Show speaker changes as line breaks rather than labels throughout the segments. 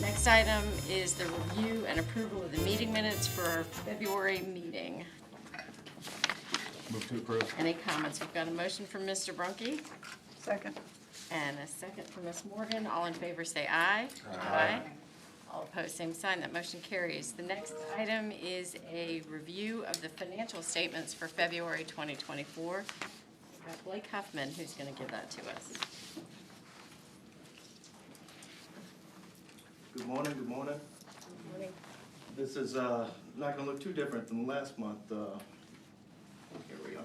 Next item is the review and approval of the meeting minutes for our February meeting.
Move to approve.
Any comments? We've got a motion from Mr. Brunke
Second.
and a second from Ms. Morgan. All in favor say aye.
Aye.
All opposed, same sign. That motion carries. The next item is a review of the financial statements for February 2024. We've got Blake Huffman who's going to give that to us.
Good morning, good morning.
Good morning.
This is not going to look too different than last month. Here we are.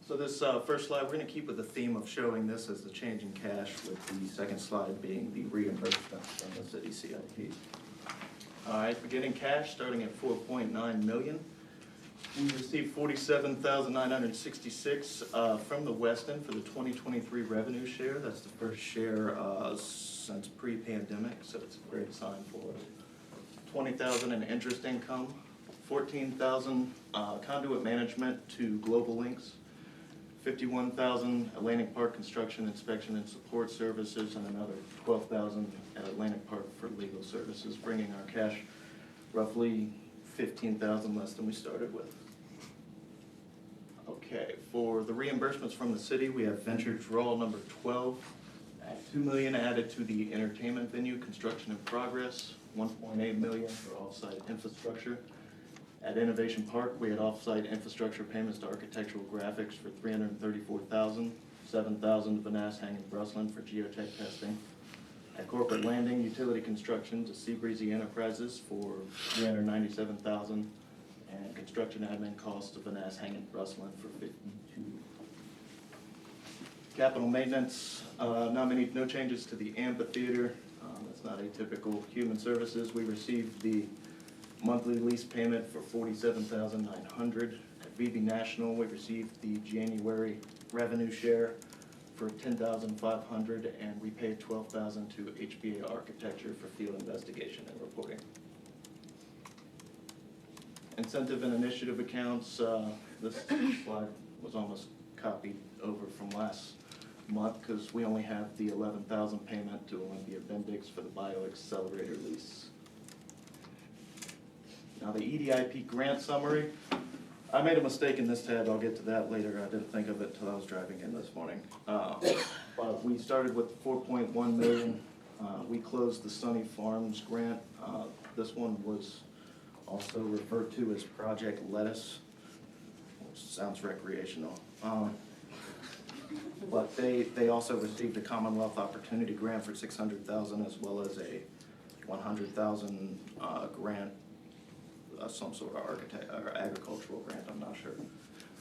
So this first slide, we're going to keep with the theme of showing this as the change in cash, with the second slide being the reimbursement from the city CIP. All right, beginning cash, starting at $4.9 million. We received $47,966 from the Weston for the 2023 revenue share. That's the first share since pre-pandemic, so it's a great sign for us. $20,000 in interest income, $14,000 conduit management to Global Links, $51,000 Atlantic Park construction inspection and support services, and another $12,000 at Atlantic Park for legal services, bringing our cash roughly $15,000 less than we started with. Okay, for the reimbursements from the city, we have venture draw number 12 at $2 million added to the entertainment venue construction in progress, $1.8 million for off-site infrastructure. At Innovation Park, we had off-site infrastructure payments to architectural graphics for $334,000, $7,000 to Vanass Hanging Brusland for geotech testing. At Corporate Landing, utility construction to Seabreezy Enterprises for $397,000, and construction admin costs to Vanass Hanging Brusland for $52,000. Capital maintenance, no changes to the amphitheater. That's not atypical. Human services, we received the monthly lease payment for $47,900. At VB National, we received the January revenue share for $10,500, and we paid $12,000 to HBA Architecture for field investigation and reporting. Incentive and initiative accounts, this slide was almost copied over from last month because we only have the $11,000 payment to Olympia Bendix for the BioAccelerator lease. Now the EDIP grant summary. I made a mistake in this tab. I'll get to that later. I didn't think of it until I was driving in this morning. But we started with $4.1 million. We closed the Sunny Farms grant. This one was also referred to as Project Lettuce, which sounds recreational. But they also received a Commonwealth Opportunity Grant for $600,000, as well as a $100,000 grant, some sort of agricultural grant, I'm not sure.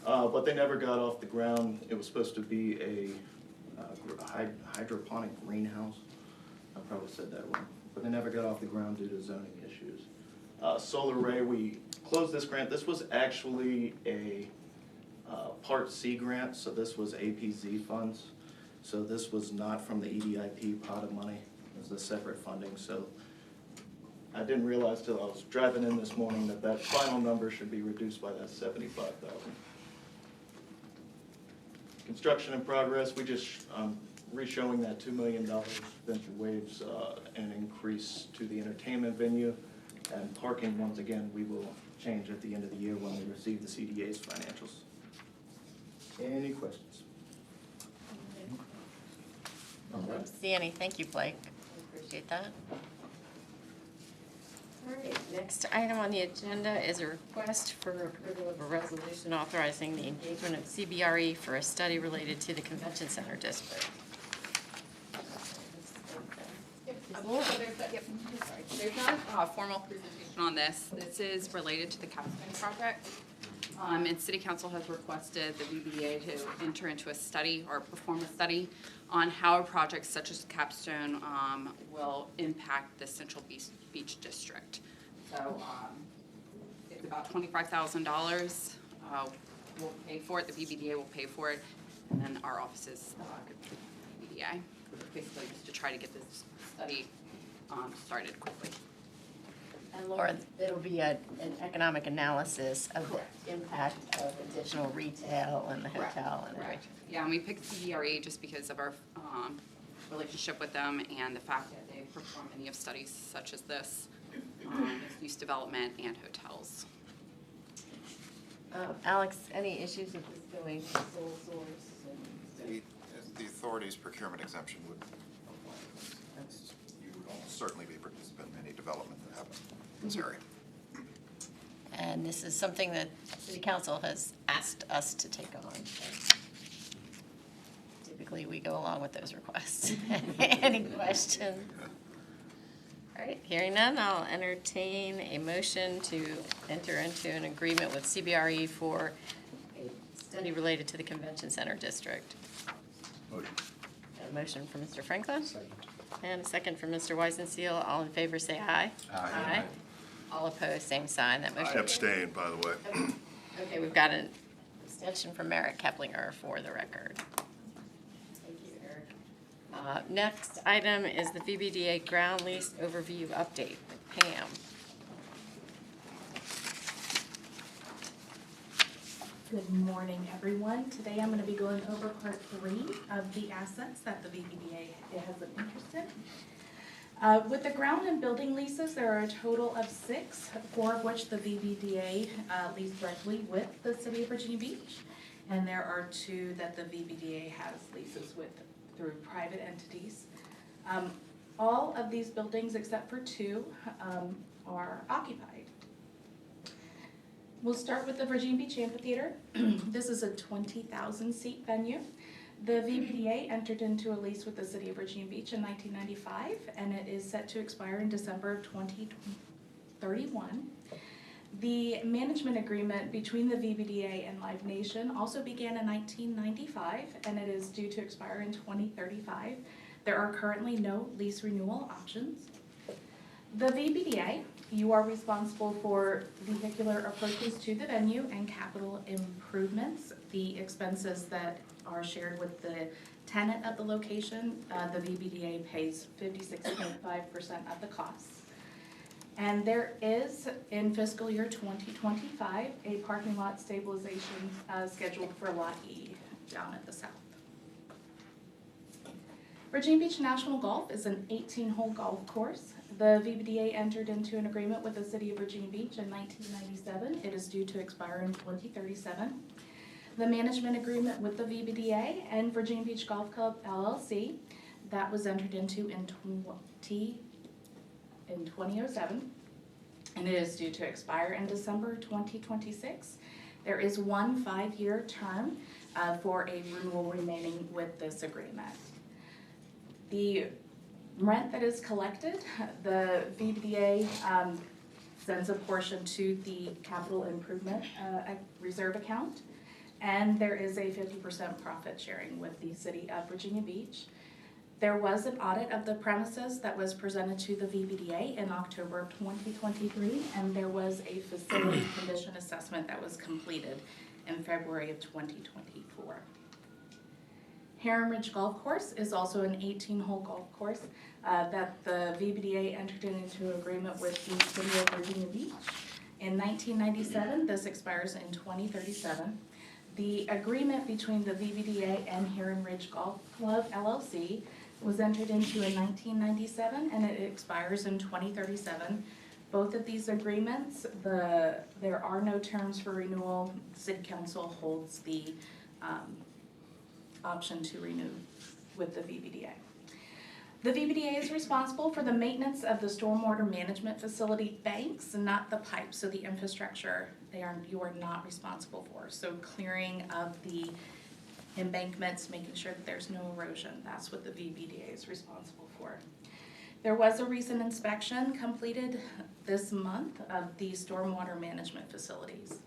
But they never got off the ground. It was supposed to be a hydroponic greenhouse. I probably said that wrong. But they never got off the ground due to zoning issues. Solar Ray, we closed this grant. This was actually a Part C grant, so this was APZ funds. So this was not from the EDIP pot of money. It was a separate funding. So I didn't realize till I was driving in this morning that that final number should be reduced by that $75,000. Construction in progress, we just re-showing that $2 million Venture Waves an increase to the entertainment venue. And parking, once again, we will change at the end of the year when we receive the CDA's financials. Any questions?
I don't see any. Thank you, Blake. Appreciate that. All right, next item on the agenda is a request for approval of a resolution authorizing the engagement of CBRE for a study related to the Convention Center District.
There's not a formal presentation on this. This is related to the Capstone project. And City Council has requested the VBA to enter into a study or perform a study on how a project such as Capstone will impact the Central Beach District. So it's about $25,000. We'll pay for it. The VBDA will pay for it, and then our offices could pay the VBDA. Basically, just to try to get this study started quickly.
And Laura, it'll be an economic analysis of the impact of additional retail and the hotel and everything.
Yeah, and we picked CBRE just because of our relationship with them and the fact that they perform many of studies such as this, mixed-use development and hotels.
Alex, any issues with this going to sole source?
The authority's procurement exemption would apply. You would almost certainly be a participant in any development that happens in this area.
And this is something that City Council has asked us to take on. Typically, we go along with those requests. Any questions? All right, hearing none, I'll entertain a motion to enter into an agreement with CBRE for a study related to the Convention Center District.
Motion.
A motion from Mr. Franklin. And a second from Mr. Weisenseal. All in favor, say aye.
Aye.
All opposed, same sign. That motion.
I abstain, by the way.
Okay, we've got an extension from Merrick Keplinger for the record. Thank you, Eric. Next item is the VBDA ground lease overview update with Pam.
Good morning, everyone. Today I'm going to be going over part 3 of the assets that the VBDA has an interest in. With the ground and building leases, there are a total of 6, 4 of which the VBDA leased directly with the City of Virginia Beach, and there are 2 that the VBDA has leases with through private entities. All of these buildings, except for 2, are occupied. We'll start with the Virginia Beach Amphitheater. This is a 20,000 seat venue. The VBDA entered into a lease with the City of Virginia Beach in 1995, and it is set to expire in December of 2031. The management agreement between the VBDA and Live Nation also began in 1995, and it is due to expire in 2035. There are currently no lease renewal options. The VBDA, you are responsible for vehicular approaches to the venue and capital improvements. The expenses that are shared with the tenant of the location, the VBDA pays 56.5% of the costs. And there is, in fiscal year 2025, a parking lot stabilization scheduled for Lot E down at the south. Virginia Beach National Golf is an 18-hole golf course. The VBDA entered into an agreement with the City of Virginia Beach in 1997. It is due to expire in 2037. The management agreement with the VBDA and Virginia Beach Golf Club LLC, that was entered into in 2007, and it is due to expire in December 2026. There is one 5-year term for a renewal remaining with this agreement. The rent that is collected, the VBDA sends a portion to the capital improvement reserve account, and there is a 50% profit sharing with the City of Virginia Beach. There was an audit of the premises that was presented to the VBDA in October of 2023, and there was a facility condition assessment that was completed in February of 2024. Heron Ridge Golf Course is also an 18-hole golf course that the VBDA entered into agreement with the City of Virginia Beach. In 1997, this expires in 2037. The agreement between the VBDA and Heron Ridge Golf Club LLC was entered into in 1997, and it expires in 2037. Both of these agreements, there are no terms for renewal. City Council holds the option to renew with the VBDA. The VBDA is responsible for the maintenance of the stormwater management facility banks, not the pipes, so the infrastructure you are not responsible for. So clearing of the embankments, making sure that there's no erosion, that's what the VBDA is responsible for. There was a recent inspection completed this month of the stormwater management facilities.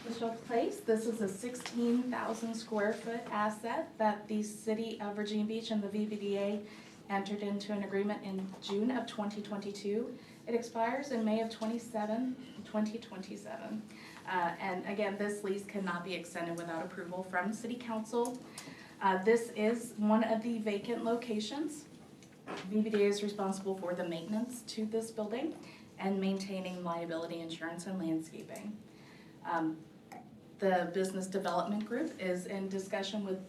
Bishop Place, this is a 16,000 square foot asset that the City of Virginia Beach and the VBDA entered into an agreement in June of 2022. It expires in May of 2027. And again, this lease cannot be extended without approval from City Council. This is one of the vacant locations. VBDA is responsible for the maintenance to this building and maintaining liability insurance and landscaping. The business development group is in discussion with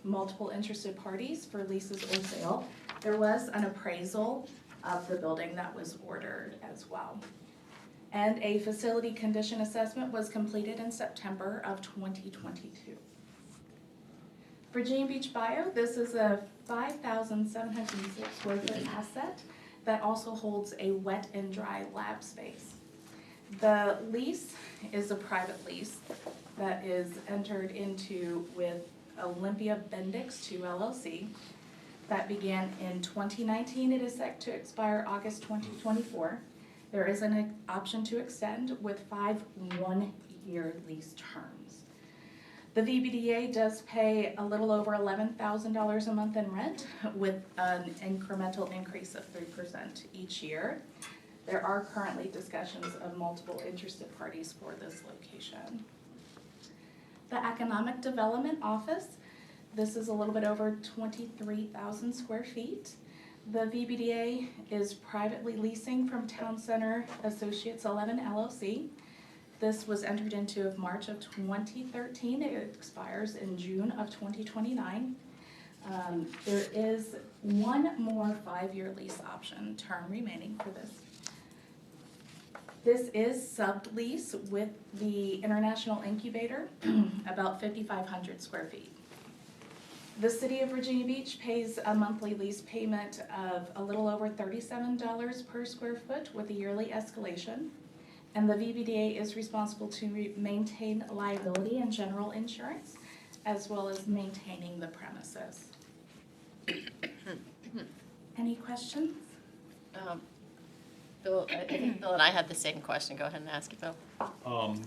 multiple interested parties for leases or sale. There was an appraisal of the building that was ordered as well. And a facility condition assessment was completed in September of 2022. Virginia Beach Bio, this is a 5,706 square foot asset that also holds a wet and dry lab space. The lease is a private lease that is entered into with Olympia Bendix 2 LLC. That began in 2019. It is set to expire August 2024. There is an option to extend with 5 one-year lease terms. The VBDA does pay a little over $11,000 a month in rent with an incremental increase of 3% each year. There are currently discussions of multiple interested parties for this location. The Economic Development Office, this is a little bit over 23,000 square feet. The VBDA is privately leasing from Town Center Associates 11 LLC. This was entered into of March of 2013. It expires in June of 2029. There is one more 5-year lease option term remaining for this. This is sublease with the International Incubator, about 5,500 square feet. The City of Virginia Beach pays a monthly lease payment of a little over $37 per square foot with a yearly escalation. And the VBDA is responsible to maintain liability and general insurance, as well as maintaining the premises. Any questions?
Bill, I think Bill and I had the same question. Go ahead and ask it, Bill.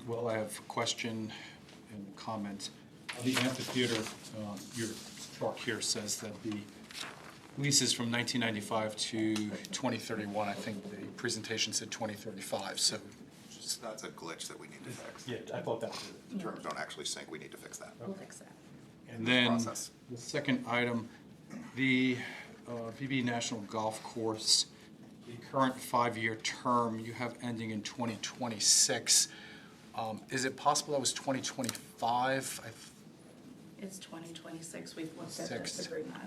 Well, I have a question and comment. The amphitheater, your chart here says that the lease is from 1995 to 2031. I think the presentation said 2035, so.
That's a glitch that we need to fix.
Yeah, I thought that was it.
The terms don't actually sync, we need to fix that.
We'll fix that.
And then
Process.
the second item, the VB National Golf Course, the current 5-year term you have ending in 2026. Is it possible that was 2025?
It's 2026. We've looked at this
Six.
agreement.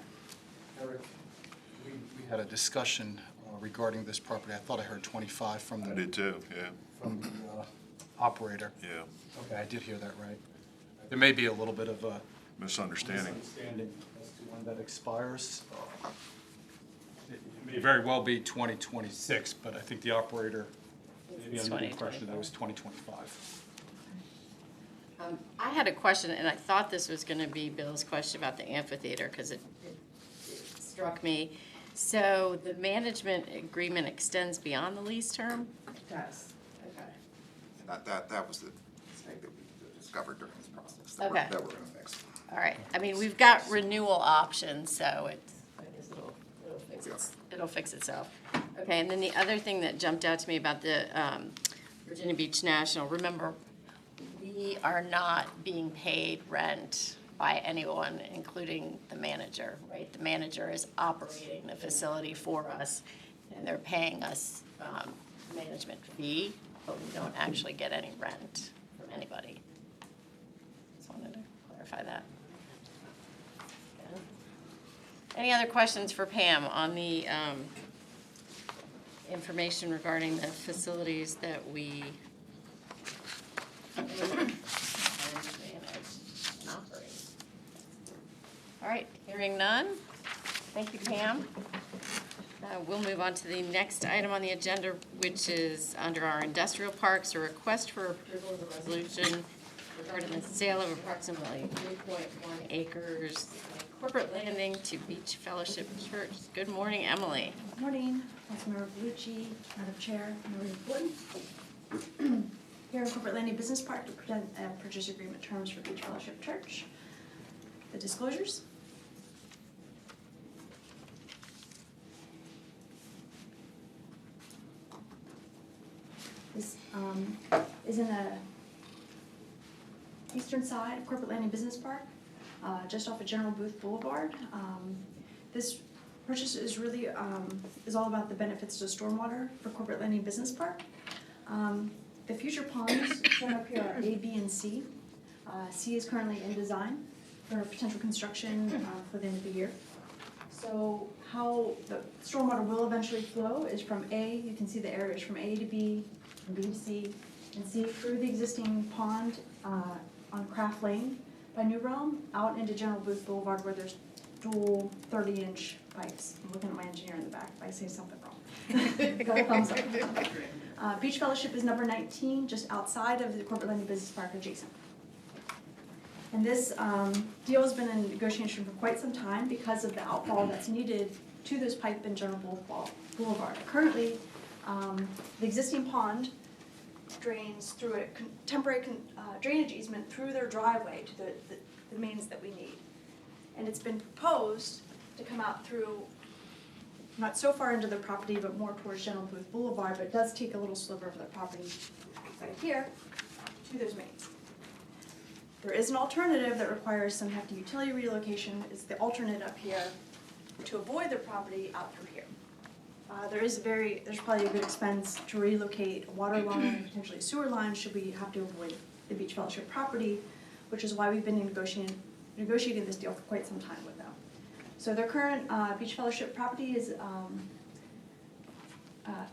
Eric, we had a discussion regarding this property. I thought I heard 25 from the.
I did too, yeah,
From the operator.
yeah.
Okay, I did hear that right. There may be a little bit of a
Misunderstanding.
misunderstanding as to when that expires. It may very well be 2026, but I think the operator may be
It's
under the impression that it was 2025.
I had a question, and I thought this was going to be Bill's question about the amphitheater, because it struck me. So the management agreement extends beyond the lease term?
It does.
Okay.
That was the mistake that we discovered during this process that
Okay.
we're gonna fix.
All right. I mean, we've got renewal options, so it's, I guess it'll fix itself. Okay, and then the other thing that jumped out to me about the Virginia Beach National, remember, we are not being paid rent by anyone, including the manager, right? The manager is operating the facility for us, and they're paying us management fee, but we don't actually get any rent from anybody. Just wanted to clarify that. Any other questions for Pam on the information regarding the facilities that we own and manage and operate? All right, hearing none. Thank you, Pam. We'll move on to the next item on the agenda, which is under our industrial parks, a request for approval of a resolution regarding the sale of approximately 3.1 acres corporate landing to Beach Fellowship Church. Good morning, Emily.
Good morning, Councilmember Bellucci, Madam Chair, Member Gordon. Here in Corporate Landing Business Park to present purchase agreement terms for Beach Fellowship Church. The disclosures. This is in the eastern side of Corporate Landing Business Park, just off of General Booth Boulevard. This purchase is really is all about the benefits to stormwater for Corporate Landing Business Park. The future ponds shown up here are A, B, and C. C is currently in design. for potential construction for the end of the year. So how the stormwater will eventually flow is from A, you can see the areas from A to B, from B to C, and C through the existing pond on Craft Lane by New Realm, out into General Booth Boulevard where there's dual 30-inch pipes. I'm looking at my engineer in the back if I say something wrong. Got a thumbs up. Beach Fellowship is number 19, just outside of the Corporate Landing Business Park adjacent. And this deal has been in negotiation for quite some time because of the outfall that's needed to this pipe in General Booth Boulevard. Currently, the existing pond drains through a temporary drainage easement through their driveway to the mains that we need. And it's been proposed to come out through, not so far into their property, but more towards General Booth Boulevard, but it does take a little sliver of their property right here to those mains. There is an alternative that requires some hefty utility relocation. It's the alternate up here to avoid their property out through here. There's probably a good expense to relocate a water line, potentially a sewer line, should we have to avoid the Beach Fellowship property, which is why we've been negotiating this deal for quite some time with them. So their current Beach Fellowship property is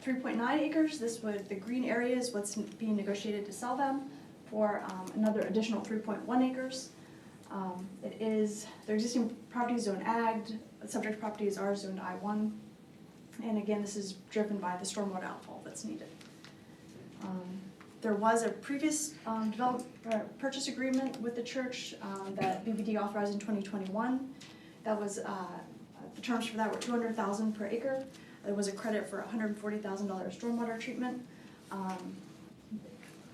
3.9 acres. The green area is what's being negotiated to sell them for another additional 3.1 acres. Their existing property is zoned ag, the subject properties are zoned I1. And again, this is driven by the stormwater outfall that's needed. There was a previous purchase agreement with the church that BBD authorized in 2021. That was, the terms for that were $200,000 per acre. There was a credit for $140,000 stormwater treatment.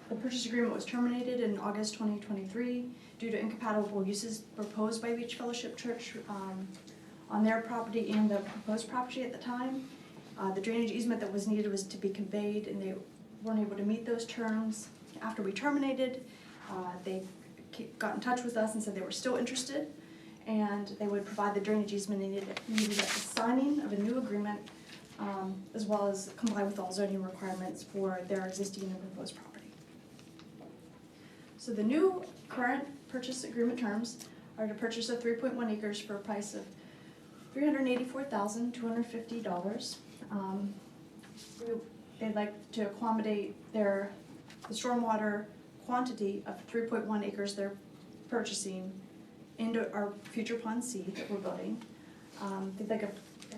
The purchase agreement was terminated in August 2023 due to incompatible uses proposed by Beach Fellowship Church on their property and the proposed property at the time. The drainage easement that was needed was to be conveyed, and they weren't able to meet those terms. After we terminated, they got in touch with us and said they were still interested, and they would provide the drainage easement needed at the signing of a new agreement, as well as comply with all zoning requirements for their existing and proposed property. So the new current purchase agreement terms are to purchase of 3.1 acres for a price of $384,250. They'd like to accommodate the stormwater quantity of 3.1 acres they're purchasing into our future Pond C that we're building. They'd like an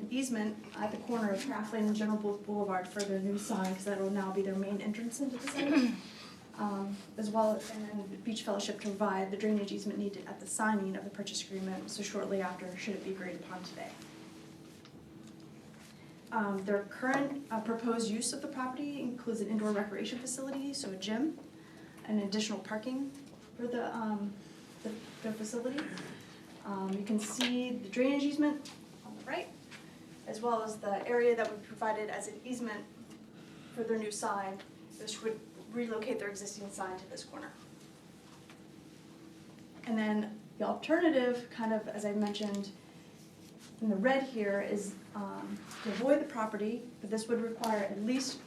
easement at the corner of Craft Lane and General Booth Boulevard for their new sign, because that will now be their main entrance into the site. As well, and then Beach Fellowship to provide the drainage easement needed at the signing of the purchase agreement, so shortly after, should it be agreed upon today. Their current proposed use of the property includes an indoor recreation facility, so a gym, and additional parking for the facility. You can see the drainage easement on the right, as well as the area that we provided as an easement for their new sign, which would relocate their existing sign to this corner. And then the alternative, kind of as I mentioned, in the red here is to avoid the property, but this would require at least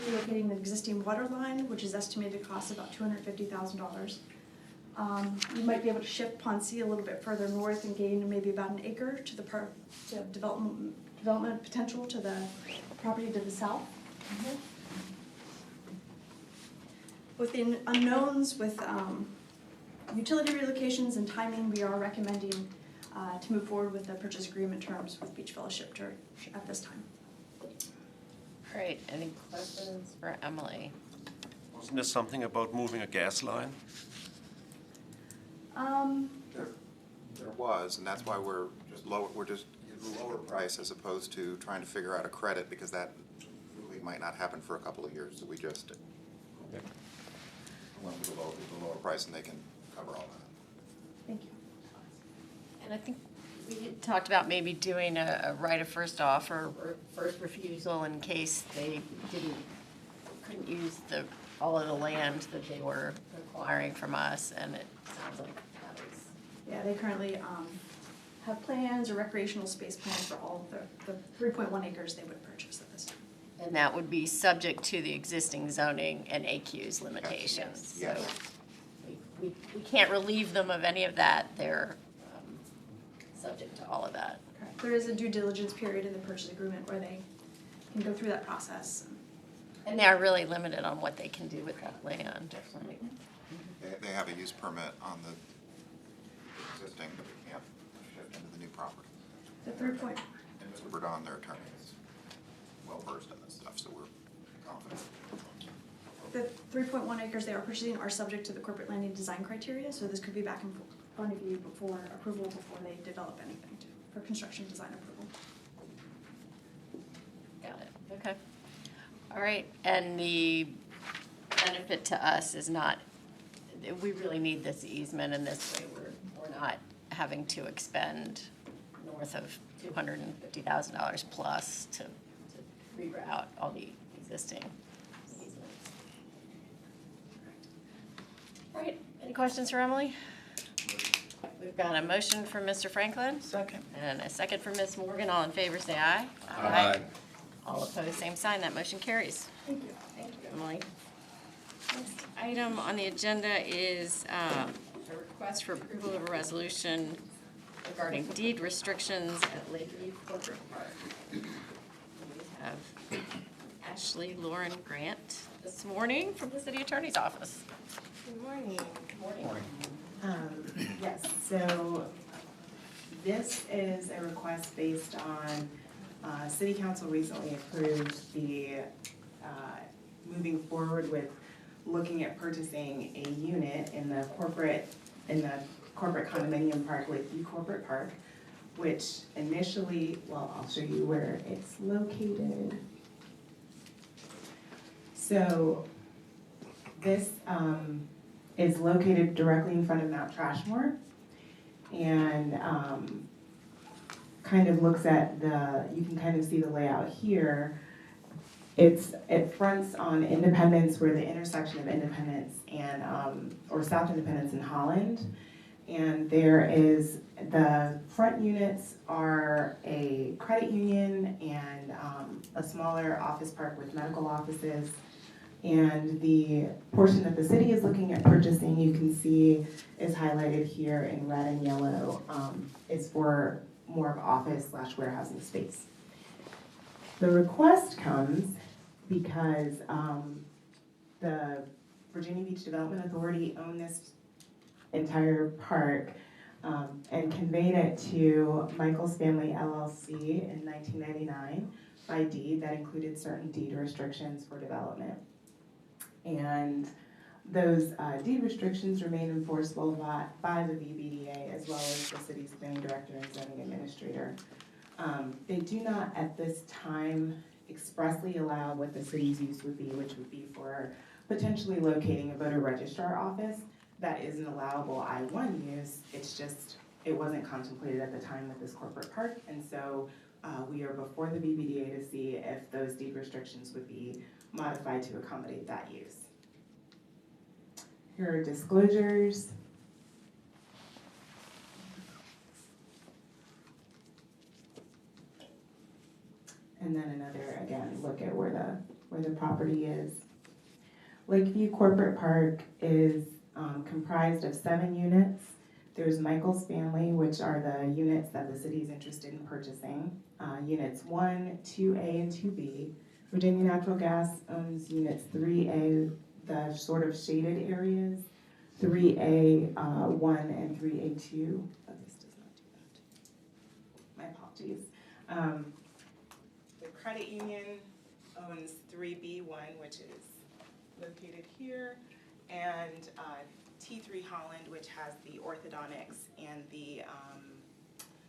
relocating the existing water line, which is estimated to cost about $250,000. You might be able to shift Pond C a little bit further north and gain maybe about an acre to the development potential to the property to the south. Mm-hmm. With the unknowns with utility relocations and timing, we are recommending to move forward with the purchase agreement terms with Beach Fellowship Church at this time.
All right, any questions for Emily?
Wasn't there something about moving a gas line?
There was, and that's why we're just using a lower price as opposed to trying to figure out a credit, because that really might not happen for a couple of years, so we just went with the lower price, and they can cover all that.
Thank you.
And I think we had talked about maybe doing a right of first offer or first refusal in case they couldn't use all of the land that they were acquiring from us, and it sounds like that is.
Yeah, they currently have plans or recreational space plans for all of the 3.1 acres they would purchase at this time.
And that would be subject to the existing zoning and AQ's limitations.
Yes.
So we can't relieve them of any of that. subject to all of that.
Correct. There is a due diligence period in the purchase agreement where they can go through that process.
And they are really limited on what they can do with that land.
They have a use permit on the existing, but they can't shift into the new property.
The 3 point,
And Mr. Verdon, their attorney, is well versed in this stuff, so we're confident.
the 3.1 acres they are purchasing are subject to the corporate landing design criteria, so this could be back in front of you before approval, before they develop anything for construction design approval.
Got it, okay. All right, and the benefit to us is not, we really need this easement, and this way we're not having to expend north of $250,000 plus to reroute all the existing easements. All right, any questions for Emily? We've got a motion from Mr. Franklin. Second. And a second from Ms. Morgan. All in favor, say aye. Aye. All opposed, same sign. That motion carries.
Thank you.
Thank you, Emily. Next item on the agenda is a request for approval of a resolution regarding deed restrictions at Lakeview Corporate Park. We have Ashley Lauren Grant this morning from the City Attorney's Office.
Good morning.
Good morning.
Yes, so this is a request based on, City Council recently approved the, moving forward with looking at purchasing a unit in the corporate condominium park, Lakeview Corporate Park, which initially, well, I'll show you where it's located. So this, is located directly in front of Mount Trashmore, and kind of looks at you can kind of see the layout here. It fronts on Independence, where the intersection of Independence and, or South Independence and Holland. And there is, the front units are a credit union and a smaller office park with medical offices. And the portion that the city is looking at purchasing, you can see is highlighted here in red and yellow, is for more of office/warehousing space. The request comes because the Virginia Beach Development Authority owned this entire park and conveyed it to Michael's Family LLC in 1999 by deed that included certain deed restrictions for development. And those deed restrictions remain enforceable by the VBDA as well as the city's planning director and zoning administrator. They do not at this time expressly allow what the city's use would be, which would be for potentially locating a voter registrar office. That is an allowable I-1 use, it's just, it wasn't contemplated at the time with this corporate park, and so we are before the VBDA to see if those deed restrictions would be modified to accommodate that use. Here are disclosures. And then another, again, look at where the property is. Lakeview Corporate Park is comprised of 7 units. There's Michael's Family, which are the units that the city is interested in purchasing. Units 1, 2A, and 2B. Virginia Natural Gas owns units 3A, the sort of shaded areas, 3A1 and 3A2. Oh, this does not do that. My apologies. The credit union owns 3B1, which is located here, and T3 Holland, which has the orthodontics and the,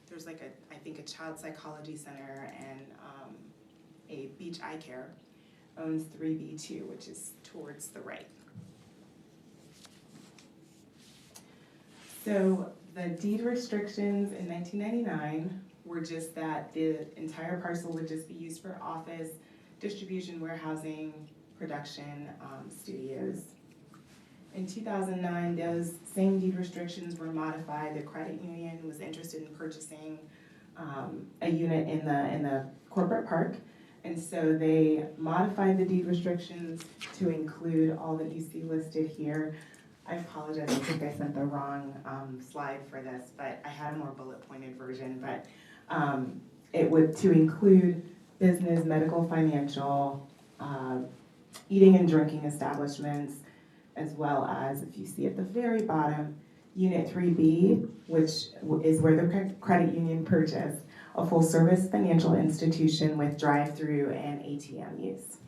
there's like I think a child psychology center and a beach eye care, owns 3B2, which is towards the right. So the deed restrictions in 1999 were just that the entire parcel would just be used for office, distribution, warehousing, production, studios. In 2009, those same deed restrictions were modified. The credit union was interested in purchasing a unit in the corporate park. And so they modified the deed restrictions to include all that you see listed here. I apologize, I think I sent the wrong slide for this, but I had a more bullet pointed version, but it would to include business, medical, financial, eating and drinking establishments, as well as, if you see at the very bottom, Unit 3B, which is where the credit union purchased a full-service financial institution with drive-through and ATM use.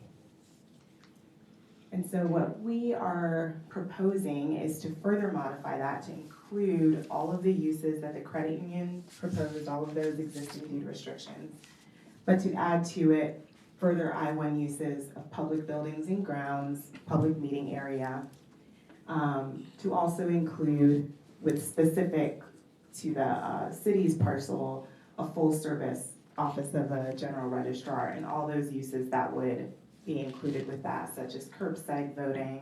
And so what we are proposing is to further modify that to include all of the uses that the credit union proposed, all of those existing deed restrictions, but to add to it further I-1 uses of public buildings and grounds, public meeting area, to also include, with specific to the city's parcel, a full-service office of a general registrar, and all those uses that would be included with that, such as curbside voting,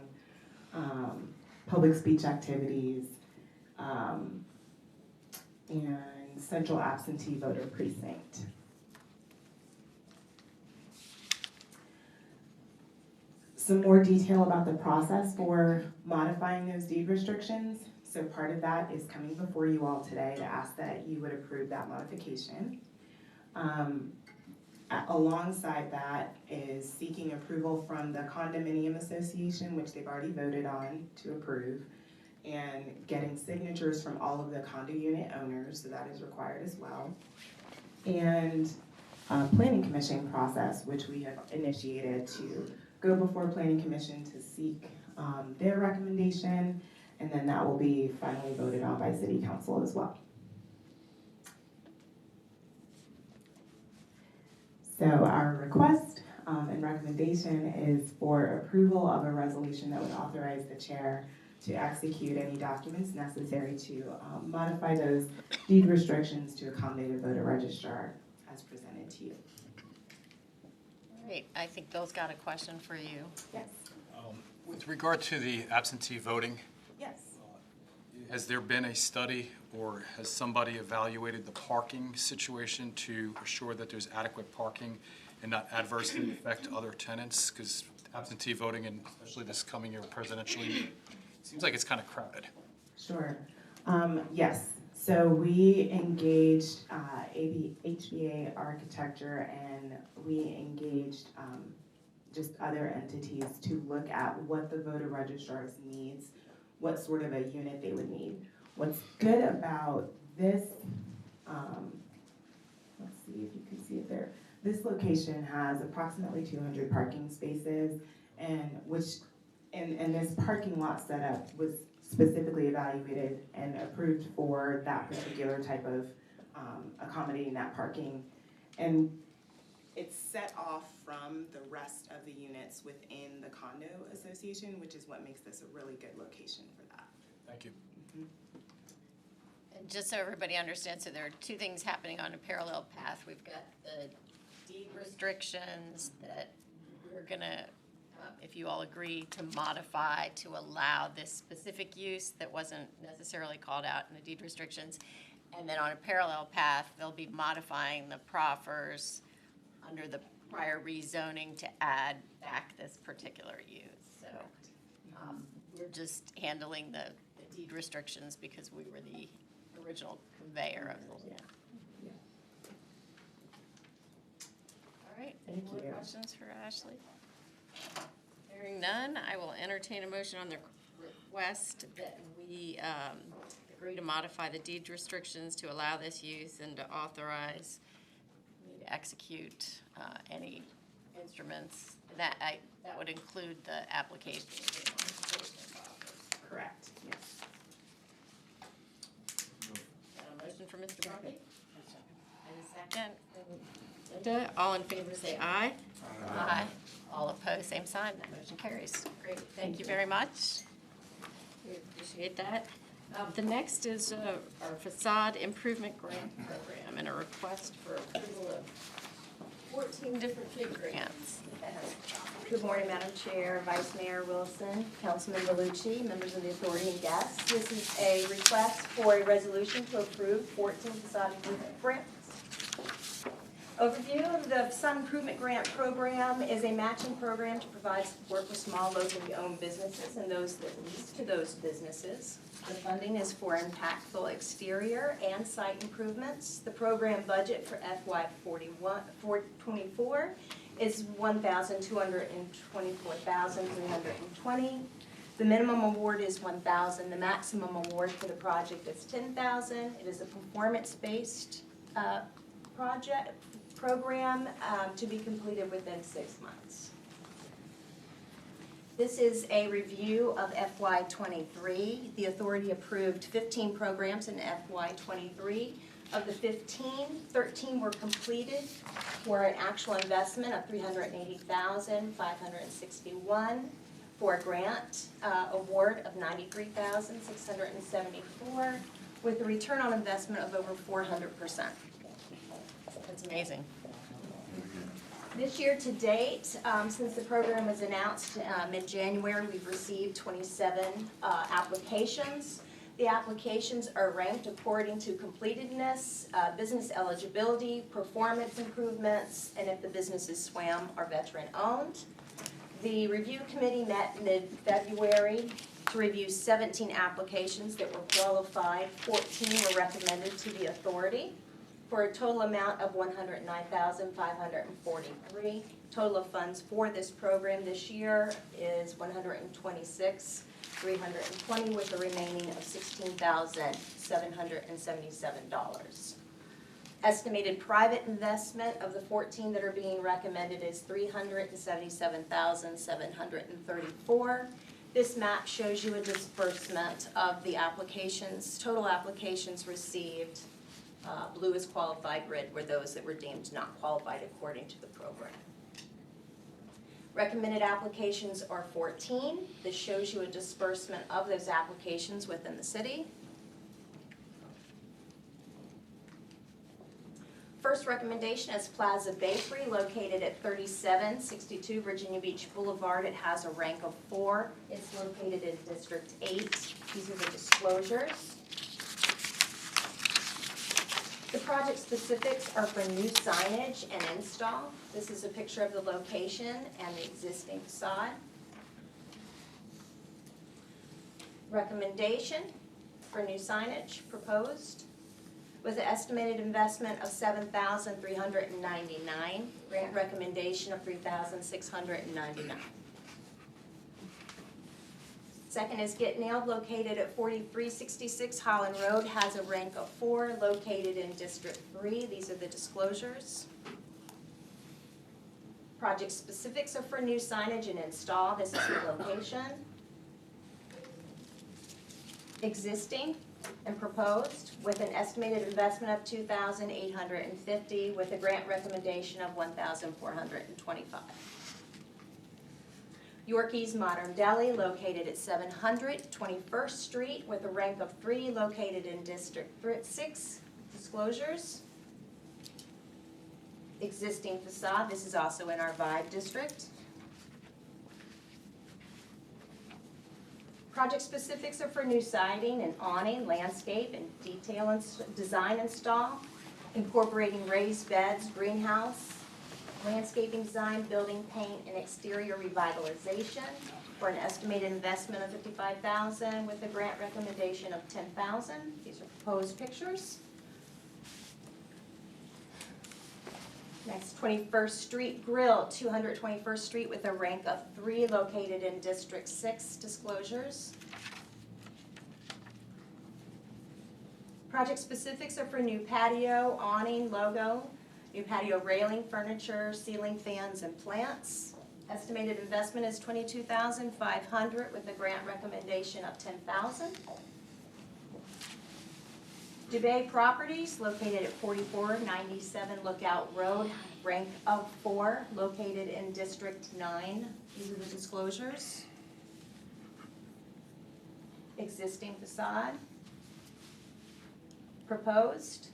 public speech activities, and central absentee voter precinct. Some more detail about the process for modifying those deed restrictions. So part of that is coming before you all today to ask that you would approve that modification. Alongside that is seeking approval from the condominium association, which they've already voted on to approve, and getting signatures from all of the condo unit owners, so that is required as well. And planning commission process, which we have initiated to go before planning commission to seek their recommendation, and then that will be finally voted on by city council as well. So our request and recommendation is for approval of a resolution that would authorize the chair to execute any documents necessary to modify those deed restrictions to accommodate a voter registrar as presented to you.
Great, I think Bill's got a question for you.
Yes.
With regard to the absentee voting,
Yes.
has there been a study or has somebody evaluated the parking situation to assure that there's adequate parking and not adversely affect other tenants? Because absentee voting, and especially this coming year presidentially, seems like it's kind of crowded.
Sure. Yes. So we engaged HBA Architecture, and we engaged just other entities to look at what the voter registrar's needs, what sort of a unit they would need. What's good about this, let's see if you can see it there. This location has approximately 200 parking spaces, and this parking lot setup was specifically evaluated and approved for that particular type of accommodating that parking. And it's set off from the rest of the units within the condo association, which is what makes this a really good location for that.
Thank you.
And just so everybody understands, so there are two things happening on a parallel path. We've got the deed restrictions that we're gonna, if you all agree, to modify to allow this specific use that wasn't necessarily called out in the deed restrictions. And then on a parallel path, they'll be modifying the proffers under the prior rezoning to add back this particular use. So we're just handling the deed restrictions because we were the original conveyor of it.
Yeah.
All right,
Thank
any more
you.
questions for Ashley? Hearing none, I will entertain a motion on the request that we agree to modify the deed restrictions to allow this use and to authorize me to execute any instruments. That would include the application.
Correct, yes.
A motion for Mr. Brockett? And a second. Linda, all in favor say aye. Aye. All opposed, same sign. That motion carries. Great, thank you very much. We appreciate that. The next is our facade improvement grant program and a request for approval of 14 different big grants.
Good morning, Madam Chair, Vice Mayor Wilson, Councilman Bellucci, members of the authority and guests. This is a request for a resolution to approve 14 facade improvement grants. Overview of the Sun Improvement Grant Program is a matching program to provide support for small locally owned businesses and those that lease to those businesses. The funding is for impactful exterior and site improvements. The program budget for FY 24 is $1,224,320. The minimum award is $1,000. The maximum award for the project is $10,000. It is a performance-based program to be completed within 6 months. This is a review of FY '23. The authority approved 15 programs in FY '23. Of the 15, 13 were completed for an actual investment of $380,561 for a grant award of $93,674 with a return on investment of over 400%.
That's amazing.
This year to date, since the program was announced mid-January, we've received 27 applications. The applications are ranked according to completedness, business eligibility, performance improvements, and if the business is SWAM or veteran-owned. The review committee met mid-February to review 17 applications that were qualified. 14 were recommended to the authority, for a total amount of $109,543. Total of funds for this program this year is $126,320 with a remaining of $16,777. Estimated private investment of the 14 that are being recommended is $377,734. This map shows you a disbursement of the applications, total applications received. Blue is qualified, red were those that were deemed not qualified according to the program. Recommended applications are 14. This shows you a disbursement of those applications within the city. First recommendation is Plaza Bakery, located at 3762 Virginia Beach Boulevard. It has a rank of 4. It's located in District 8. These are the disclosures. The project specifics are for new signage and install. This is a picture of the location and the existing facade. Recommendation for new signage proposed with an estimated investment of $7,399. Grant recommendation of $3,699. Second is Get Nailed, located at 4366 Holland Road, has a rank of 4, located in District 3. These are the disclosures. Project specifics are for new signage and install. This is the location. Existing and proposed with an estimated investment of $2,850 with a grant recommendation of $1,425. Yorkie's Modern Deli, located at 700 21st Street with a rank of 3, located in District 6. Disclosures. Existing facade. This is also in our Vibe district. Project specifics are for new siding and awning, landscape, and detail and design install, incorporating raised beds, greenhouse, landscaping design, building paint, and exterior revitalization for an estimated investment of $55,000 with a grant recommendation of $10,000. These are proposed pictures. Next, 21st Street Grill, 221st Street with a rank of 3, located in District 6. Disclosures. Project specifics are for new patio, awning, logo, new patio railing, furniture, ceiling fans, and plants. Estimated investment is $22,500 with a grant recommendation of $10,000. Dubay Properties, located at 4497 Lookout Road, rank of 4, located in District 9. These are the disclosures. Existing facade. Proposed.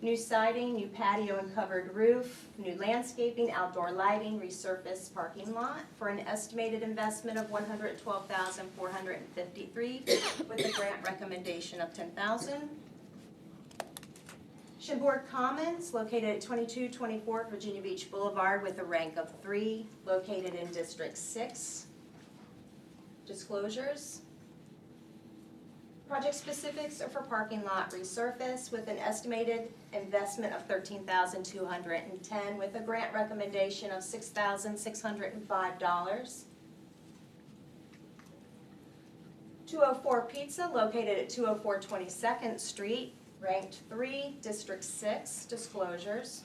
New siding, new patio and covered roof, new landscaping, outdoor lighting, resurfaced parking lot for an estimated investment of $112,453 with a grant recommendation of $10,000. Chimboard Commons, located at 2224 Virginia Beach Boulevard with a rank of 3, located in District 6. Disclosures. Project specifics are for parking lot resurface with an estimated investment of $13,210 with a grant recommendation of $6,605. 204 Pizza, located at 204 22nd Street, ranked 3, District 6. Disclosures.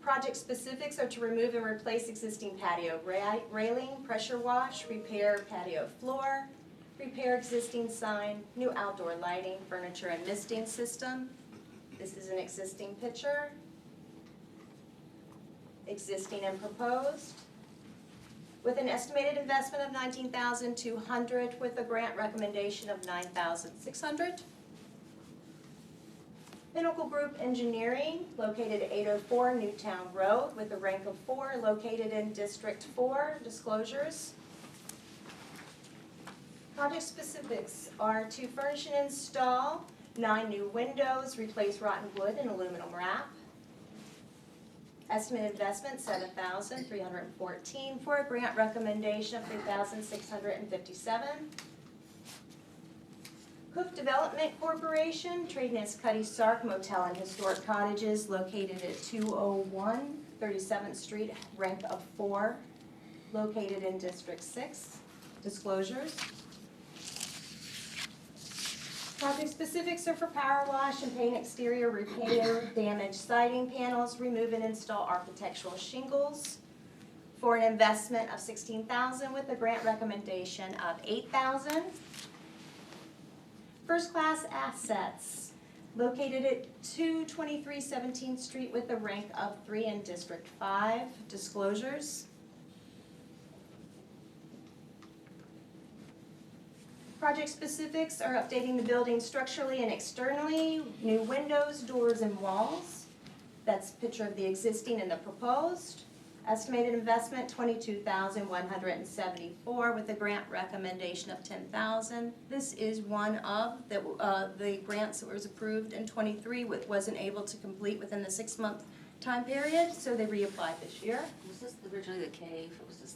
Project specifics are to remove and replace existing patio railing, pressure wash, repair patio floor, repair existing sign, new outdoor lighting, furniture and misting system. This is an existing picture. Existing and proposed. With an estimated investment of $19,200 with a grant recommendation of $9,600. Pinnacle Group Engineering, located at 804 Newtown Road with a rank of 4, located in District 4. Disclosures. Project specifics are to furnish and install 9 new windows, replace rotten wood and aluminum wrap. Estimated investment $7,314 for a grant recommendation of $3,657. Cook Development Corporation, trading as Cuddy Sark Motel and Historic Cottages, located at 201 37th Street, rank of 4, located in District 6. Disclosures. Project specifics are for power wash and paint exterior repair, damaged siding panels, remove and install architectural shingles for an investment of $16,000 with a grant recommendation of $8,000. First Class Assets, located at 223 17th Street with a rank of 3 in District 5. Disclosures. Project specifics are updating the building structurally and externally, new windows, doors, and walls. That's a picture of the existing and the proposed. Estimated investment $22,174 with a grant recommendation of $10,000. This is one of the grants that was approved in '23, wasn't able to complete within the 6-month time period, so they reapplied this year.
Was this originally the cave? Was this,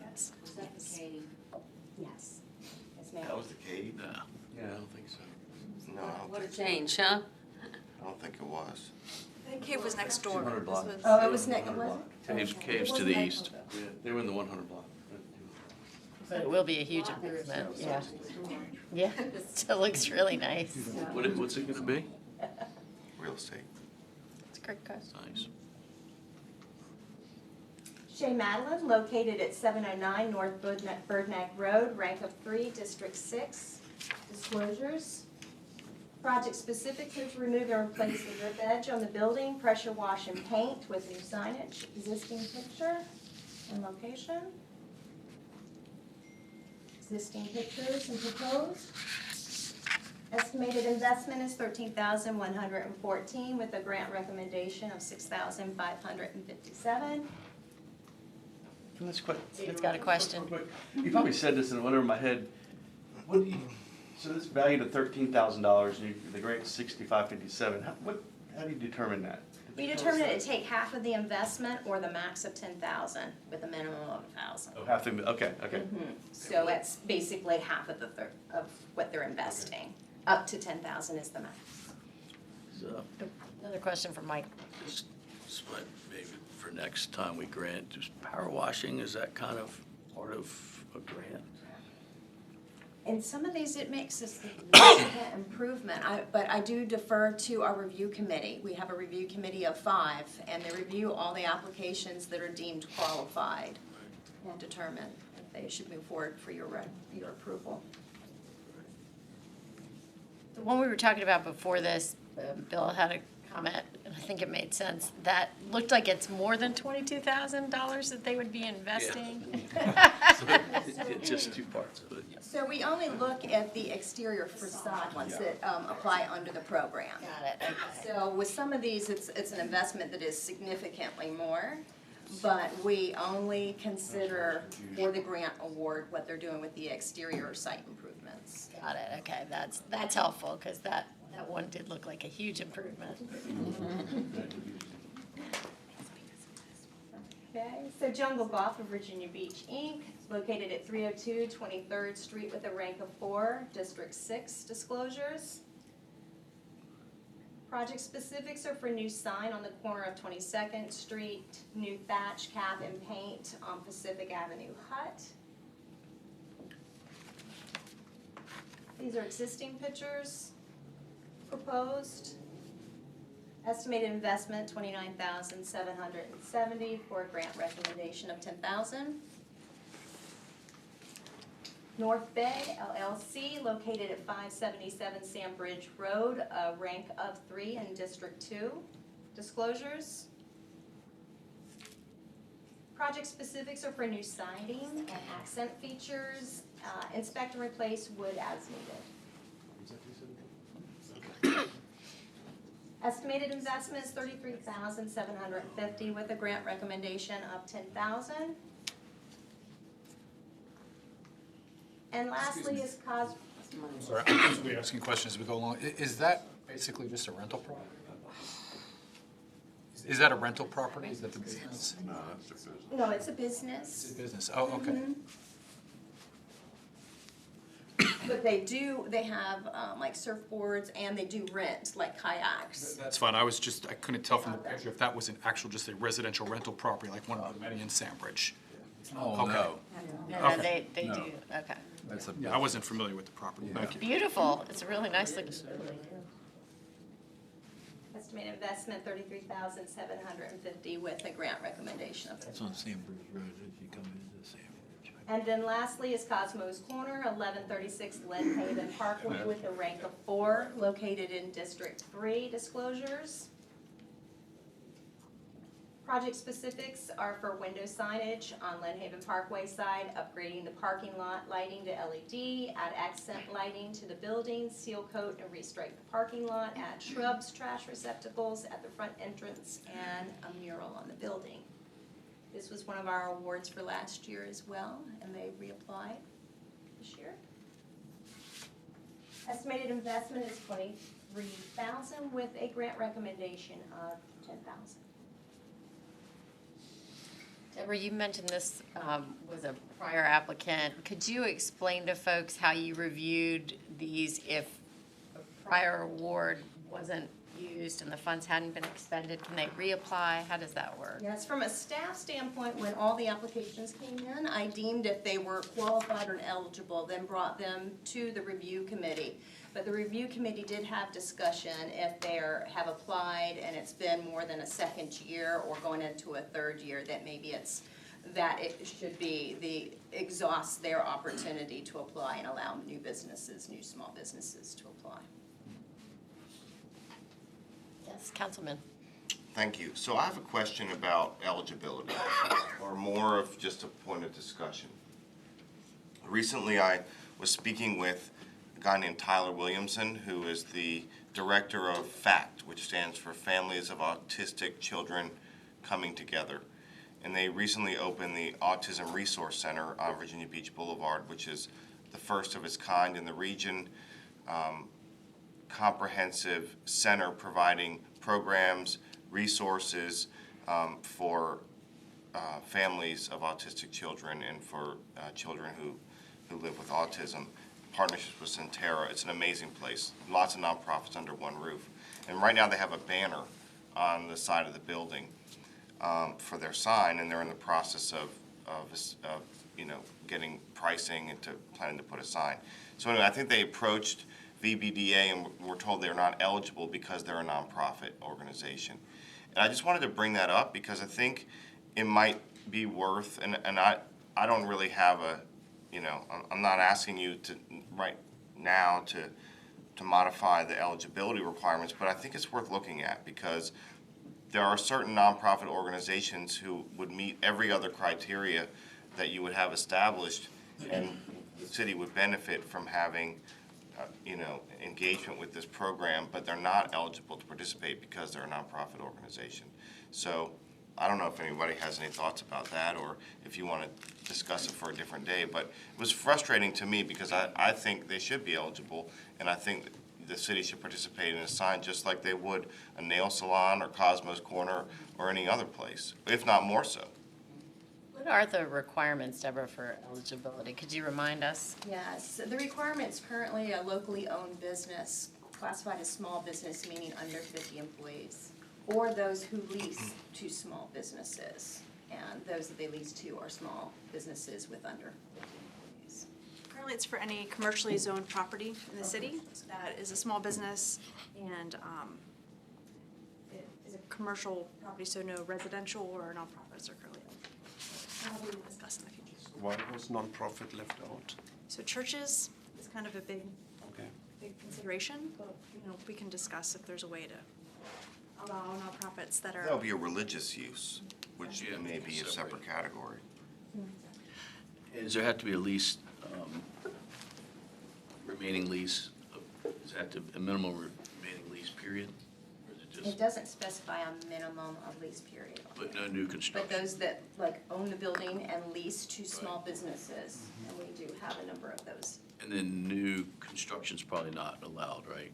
Yes.
was that the cave?
Yes. Yes, ma'am.
That was the cave? Yeah, I don't think so.
No, I don't
What a
think so.
change, huh?
I don't think it was.
The cave was next door.
200 block.
This was-
Oh, it was next, was it?
Caves to the east. Yeah, they were in the 100 block.
But it will be a huge improvement, yeah. Yeah, it still looks really nice.
What's it gonna be?
Real estate.
It's a great question.
Nice.
Shea Madeline, located at 709 North Birdneck Road, rank of 3, District 6. Disclosures. Project specifics are to remove and replace the drip edge on the building, pressure wash and paint with new signage. Existing picture and location. Existing pictures and proposed. Estimated investment is $13,114 with a grant recommendation of $6,557.
That's quite.
Steve's got a question.
You probably said this in whatever in my head. What do you, so this valued at $13,000, the grant is $6,557. How do you determine that?
We determined it to take half of the investment or the max of $10,000 with a minimum of $1,000.
Oh, half the, okay.
So it's basically half of of what they're investing. Up to $10,000 is the max.
So,
Another question from Mike.
this might maybe for next time we grant, just power washing, is that kind of part of a grant?
In some of these, it makes a significant improvement, but I do defer to our review committee. We have a review committee of 5, and they review all the applications that are deemed qualified and determine if they should move forward for your approval.
The one we were talking about before this, Bill had a comment, and I think it made sense, that looked like it's more than $22,000 that they would be investing.
It's just two parts of it.
So we only look at the exterior facade ones that apply under the program.
Got it, okay.
So with some of these, it's an investment that is significantly more, but we only consider for the grant award what they're doing with the exterior site improvements.
Got it, okay, that's helpful, because that That one did look like a huge improvement.
Okay, so Jungle Golf of Virginia Beach, Inc., located at 302 23rd Street with a rank of 4, District 6 disclosures. Project specifics are for new sign on the corner of 22nd Street, new thatch, cap, and paint on Pacific Avenue Hut. These are existing pictures proposed. Estimated investment, $29,770 for a grant recommendation of $10,000. North Bay LLC, located at 577 Sandbridge Road, a rank of 3 in District 2. Disclosures. Project specifics are for new siding and accent features. Inspect and replace wood as needed. Estimated investment is $33,750 with a grant recommendation of $10,000. And lastly is
Sorry, I'm supposed to be asking questions as we go along. Is that basically just a rental property? Is that a rental property? Is that the business?
No, that's the business.
No, it's a business.
It's a business, oh, okay.
But they have like surfboards and they do rent, like kayaks.
That's fine, I couldn't tell from the picture if that was an actual, just a residential rental property, like one of the many in Sandbridge.
Oh,
Okay.
no.
No,
Okay.
they
No.
do, okay.
That's a
Yeah, I wasn't familiar with the property, thank you.
Beautiful, it's a really nice looking building.
Estimated investment $33,750 with a grant recommendation of
It's on Sandbridge Road as you come into Sandbridge.
And then lastly is Cosmos Corner, 1136 Lynn Haven Parkway with a rank of 4, located in District 3. Disclosures. Project specifics are for window signage on Lynn Haven Parkway side, upgrading the parking lot lighting to LED, add accent lighting to the building, seal coat and restripe the parking lot, add shrubs, trash receptacles at the front entrance, and a mural on the building. This was one of our awards for last year as well, and they reapplied this year. Estimated investment is $23,000 with a grant recommendation of $10,000.
Deborah, you mentioned this was a prior applicant. Could you explain to folks how you reviewed these if a prior award wasn't used and the funds hadn't been expended? Can they reapply? How does that work?
Yes, from a staff standpoint, when all the applications came in, I deemed if they were qualified or eligible, then brought them to the review committee. But the review committee did have discussion if they have applied and it's been more than a second year or going into a third year, that maybe it should be exhaust their opportunity to apply and allow new businesses, new small businesses to apply.
Yes, Councilman.
Thank you. So I have a question about eligibility, or more of just a point of discussion. Recently, I was speaking with a guy named Tyler Williamson, who is the director of FACT, which stands for Families of Autistic Children Coming Together. And they recently opened the Autism Resource Center on Virginia Beach Boulevard, which is the first of its kind in the region. Comprehensive center providing programs, resources for families of autistic children and for children who live with autism. Partnerships with Centera. It's an amazing place. Lots of nonprofits under one roof. And right now they have a banner on the side of the building for their sign, and they're in the process of getting pricing and planning to put a sign. So anyway, I think they approached VBDA and were told they're not eligible because they're a nonprofit organization. And I just wanted to bring that up because I think it might be worth, and I don't really have I'm not asking you to right now to modify the eligibility requirements, but I think it's worth looking at because there are certain nonprofit organizations who would meet every other criteria that you would have established, and the city would benefit from having engagement with this program, but they're not eligible to participate because they're a nonprofit organization. So I don't know if anybody has any thoughts about that or if you want to discuss it for a different day, but it was frustrating to me because I think they should be eligible, and I think the city should participate in a sign just like they would a nail salon or Cosmo's Corner or any other place, if not more so.
What are the requirements, Deborah, for eligibility? Could you remind us?
Yes, the requirement's currently a locally owned business, classified as small business, meaning under 50 employees, or those who lease to small businesses. And those that they lease to are small businesses with under 50 employees.
Currently, it's for any commercially zoned property in the city that is a small business and it is a commercial property, so no residential or nonprofits are currently owned. We will discuss in the future.
Why was nonprofit left out?
So churches is kind of a big
Okay.
consideration, but, we can discuss if there's a way to allow nonprofits that are.
That'll be a religious use, which may be a separate category.
Does there have to be a lease, remaining lease? Does that have to, a minimum remaining lease period? Or is it
It
just,
doesn't specify a minimum of lease period.
but no new
But
construction?
those that own the building and lease to small businesses, and we do have a number of those.
And then new construction's probably not allowed, right?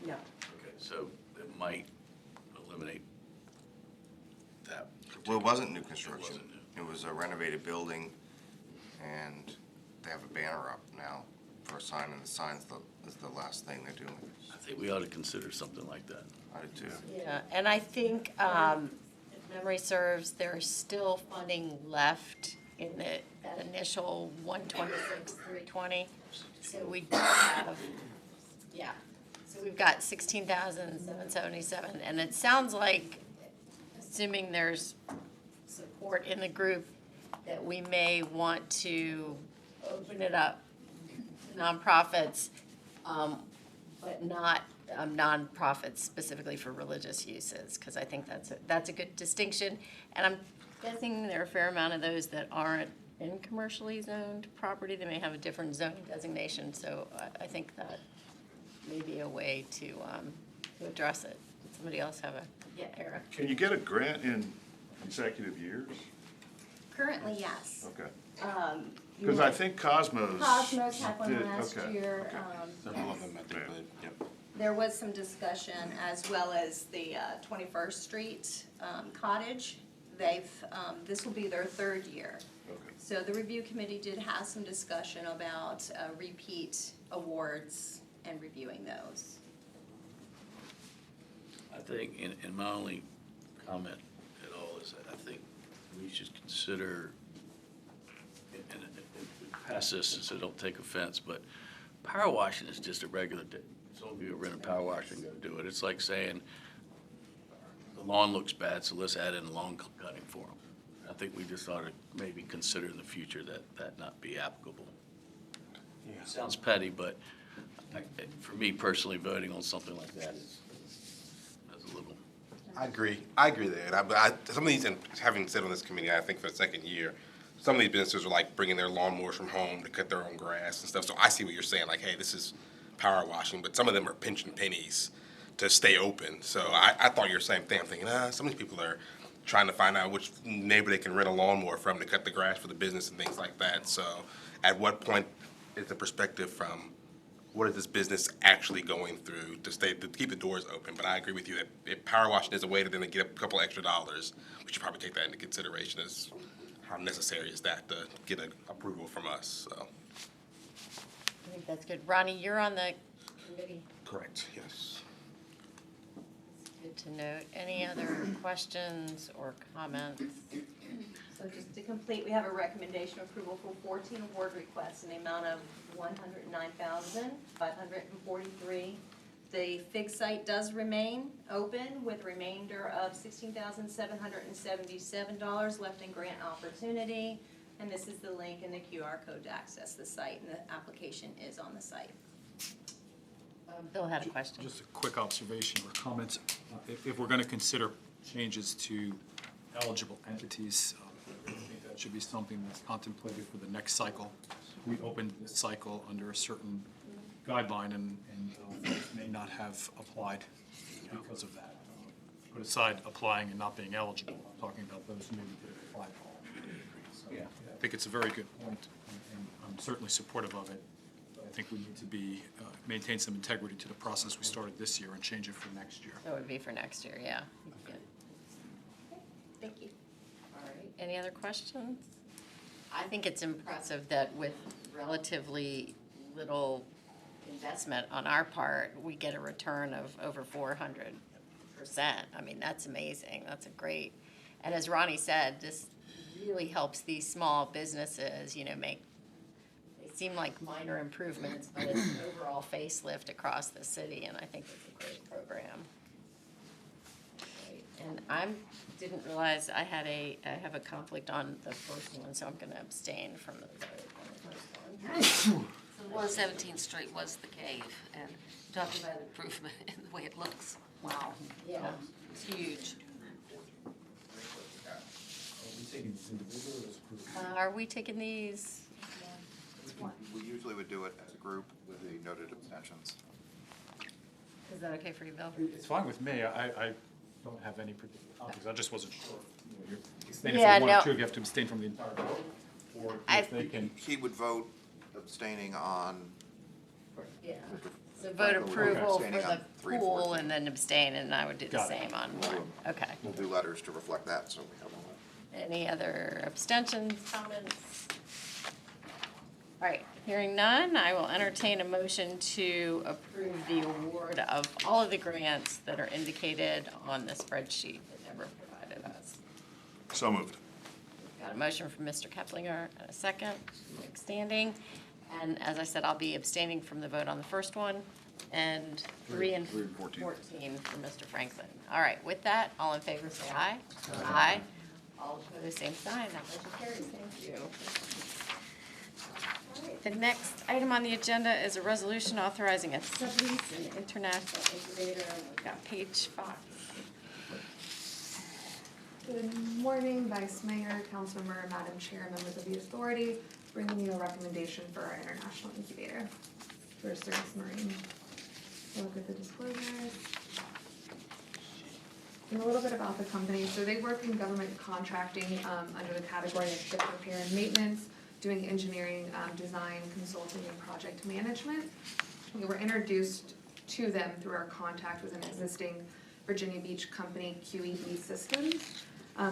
No.
Okay, so it might eliminate that.
Well, it wasn't new construction.
It wasn't new.
It was a renovated building, and they have a banner up now for a sign, and the sign's is the last thing they're doing.
I think we ought to consider something like that.
I do too.
Yeah, and I think, if memory serves, there's still funding left in that initial 126, 320. So we do have, yeah, so we've got 16,777, and it sounds like, assuming there's support in the group, that we may want to open it up to nonprofits, but not nonprofits specifically for religious uses, because I think that's a good distinction. And I'm guessing there are a fair amount of those that aren't in commercially zoned property. They may have a different zoning designation, so I think that may be a way to address it. Does somebody else have a, yeah, Era?
Can you get a grant in consecutive years?
Currently, yes.
Okay.
You
Because I
know,
think Cosmos.
Cosmos had one
did-
last
okay,
year.
okay.
Several of them met their bid, yep.
There was some discussion, as well as the 21st Street Cottage. This will be their third year.
Okay.
So the review committee did have some discussion about repeat awards and reviewing those.
I think, and my only comment at all is that I think we should consider, and pass this, so don't take offense, but power washing is just a regular, some of you rent a power washer and go do it. It's like saying, the lawn looks bad, so let's add in lawn cutting for them. I think we just ought to maybe consider in the future that not be applicable. Sounds petty, but for me personally, voting on something like that is a little.
I agree there. Some of these, and having sit on this committee, I think for the second year, some of these businesses are like bringing their lawnmowers from home to cut their own grass and stuff. So I see what you're saying, like, hey, this is power washing, but some of them are pinching pennies to stay open. So I thought you were the same thing. I'm thinking, some of these people are trying to find out which neighbor they can rent a lawnmower from to cut the grass for the business and things like that. So at what point is the perspective from what is this business actually going through to keep the doors open? But I agree with you that if power washing is a way to then get a couple extra dollars, we should probably take that into consideration as how necessary is that to get an approval from us, so.
I think that's good. Ronnie, you're on the committee.
Correct, yes.
Good to note. Any other questions or comments?
So just to complete, we have a recommendation approval for 14 award requests in the amount of $109,543. The FIG site does remain open with a remainder of $16,777 left in grant opportunity. And this is the link and the QR code to access the site, and the application is on the site.
Bill had a question.
Just a quick observation or comment. If we're going to consider changes to eligible entities, I think that should be something that's contemplated for the next cycle. We opened this cycle under a certain guideline and folks may not have applied because of that. Put aside applying and not being eligible, I'm talking about those who maybe did apply. So I think it's a very good point, and I'm certainly supportive of it. But I think we need to be, maintain some integrity to the process we started this year and change it for next year.
That would be for next year, yeah. Good.
Thank you.
All right, any other questions? I think it's impressive that with relatively little investment on our part, we get a return of over 400%. I mean, that's amazing. That's a great, and as Ronnie said, this really helps these small businesses, make, they seem like minor improvements, but it's an overall facelift across the city, and I think it's a great program. Great. And I didn't realize I have a conflict on the first one, so I'm gonna abstain from the vote on the first one.
So 117th Street was the cave, and talking about improvement in the way it looks.
Wow, yeah.
It's huge.
Are we taking these?
We usually would do it as a group with the noted abstentions.
Is that okay for you, Bill?
It's fine with me. I don't have any particular conflicts. I just wasn't sure. You're abstaining
Yeah,
from one or
no.
two, if you have to abstain from the entire vote, or if they can.
He would vote abstaining on.
Yeah. So vote approval for
Abstaining
the
on 3 and
pool
14.
and then abstain, and I would do the
Got it.
same on one. Okay.
We'll do letters to reflect that, so we have all that.
Any other abstentions, comments? All right, hearing none, I will entertain a motion to approve the award of all of the grants that are indicated on the spreadsheet that Deborah provided us.
So moved.
Got a motion from Mr. Keplinger and a second, Nick Standing. And as I said, I'll be abstaining from the vote on the first one, and 3 and 14 for Mr. Franklin. All right, with that, all in favor say aye. Aye. All opposed, same sign. That motion carries. Thank you. All right, the next item on the agenda is a resolution authorizing a sublease in the International Incubator. We've got Paige Fox.
Good morning, Vice Mayor, Councilmember, Madam Chair, members of the authority, bringing you a recommendation for our international incubator for Cirrus Marine. Look at the disclosures. And a little bit about the company. So they work in government contracting under the category of ship repair and maintenance, doing engineering, design, consulting, and project management. We were introduced to them through our contact with an existing Virginia Beach company, QED Systems.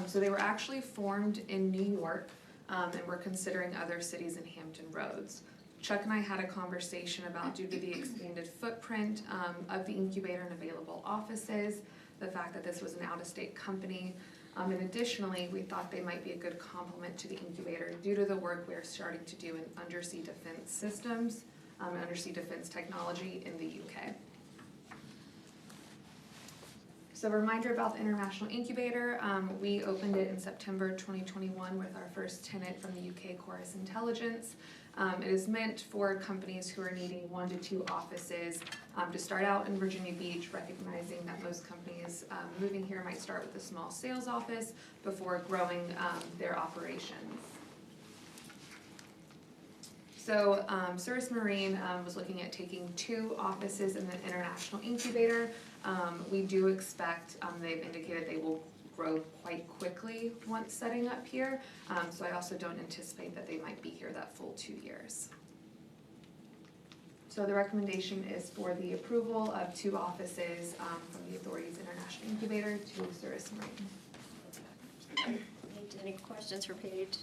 So they were actually formed in New York, and we're considering other cities in Hampton Roads. Chuck and I had a conversation about, due to the expanded footprint of the incubator and available offices, the fact that this was an out-of-state company, and additionally, we thought they might be a good complement to the incubator due to the work we're starting to do in undersea defense systems, and undersea defense technology in the UK. So a reminder about the International Incubator, we opened it in September 2021 with our first tenant from the UK, Chorus Intelligence. It is meant for companies who are needing 1 to 2 offices to start out in Virginia Beach, recognizing that most companies moving here might start with a small sales office before growing their operations. So Cirrus Marine was looking at taking 2 offices in the International Incubator. We do expect, they've indicated they will grow quite quickly once setting up here. So I also don't anticipate that they might be here that full 2 years. So the recommendation is for the approval of 2 offices from the authority's International Incubator to Cirrus Marine.
Any questions for Paige?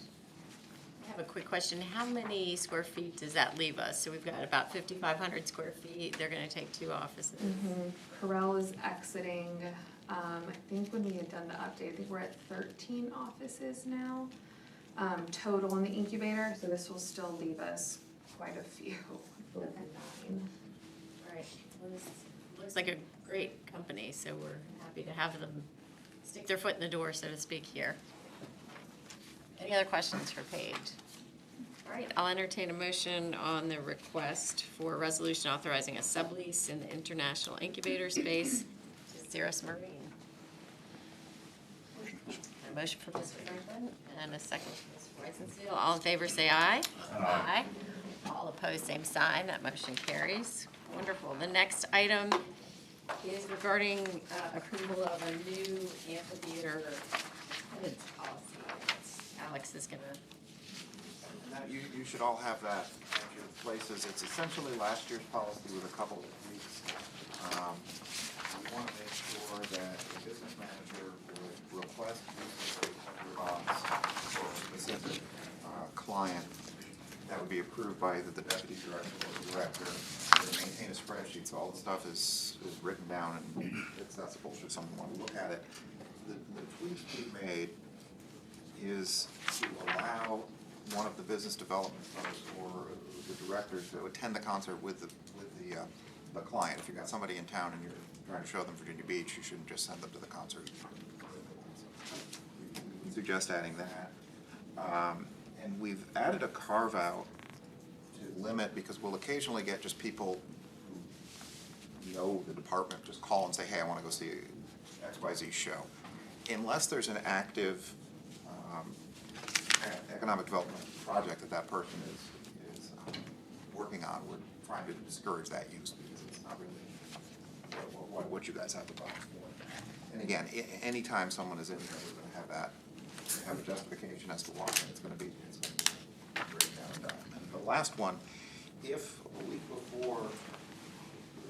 I have a quick question. How many square feet does that leave us? So we've got about 5,500 square feet. They're going to take 2 offices.
Corel is exiting, I think when we had done the update, I think we're at 13 offices now, total in the incubator, so this will still leave us quite a few, I believe 9.
All right. Well, this looks like a great company, so we're happy to have them stick their foot in the door, so to speak, here. Any other questions for Paige? All right, I'll entertain a motion on the request for a resolution authorizing a sublease in the International Incubator space to Cirrus Marine. A motion for Mr. Franklin and a second for Ms. Weisensteele. All in favor, say aye. Aye. All opposed, same sign. That motion carries. Wonderful. The next item is regarding approval of a new amphitheater attendance policy. Alex is gonna.
You should all have that change of places. It's essentially last year's policy with a couple of tweaks. We want to make sure that a business manager will request use of box for a specific client. That would be approved by either the deputy director or the director. They maintain a spreadsheet, so all the stuff is written down and accessible should someone want to look at it. The tweaks we made is to allow one of the business development folks or the directors to attend the concert with the client. If you've got somebody in town and you're trying to show them Virginia Beach, you shouldn't just send them to the concert. We suggest adding that. And we've added a carve-out to limit, because we'll occasionally get just people who know the department, just call and say, hey, I want to go see XYZ show. Unless there's an active economic development project that person is working on, we're trying to discourage that use, because it's not really what you guys have the box for. And again, anytime someone is in here, we're going to have a justification as to why, and it's going to be written down and done. And the last one, if a week before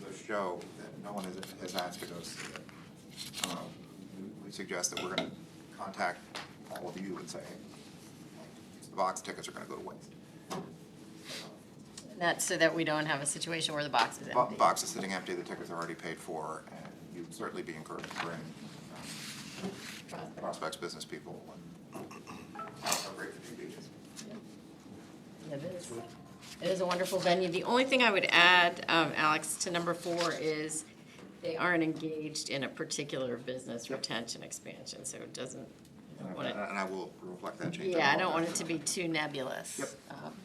the show that no one has asked to go see it, we suggest that we're going to contact all of you and say, hey, the box tickets are going to go to waste.
And that's so that we don't have a situation where the box is empty.
Box is sitting empty, the tickets are already paid for, and you'd certainly be encouraged to bring prospects, business people, and how great Virginia Beach is.
It is a wonderful venue. The only thing I would add, Alex, to number 4 is they aren't engaged in a particular business retention expansion, so it doesn't, I don't want it.
And I will reflect that change.
Yeah, I don't want it to be too nebulous.
Yep.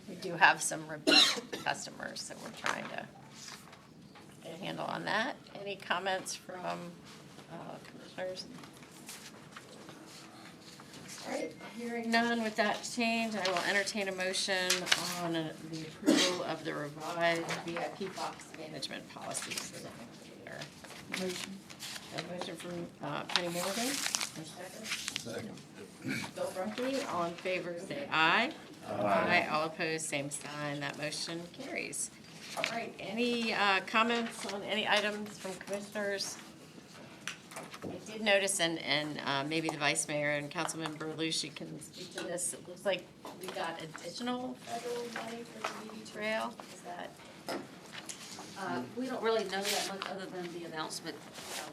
We do have some repeat customers, so we're trying to get a handle on that. Any comments from commissioners? All right, hearing none with that change, I will entertain a motion on the approval of the revised VIP box management policy for the employer. Motion. A motion from Penny Morgan. Second. Bill Brunke, all in favor, say aye. Aye. All opposed, same sign. That motion carries. All right, any comments on any items from commissioners? I did notice, and maybe the Vice Mayor and Councilmember Lucia can speak to this, it looks like we got additional federal money for the BD Trail. Is that?
We don't really know that much other than the announcement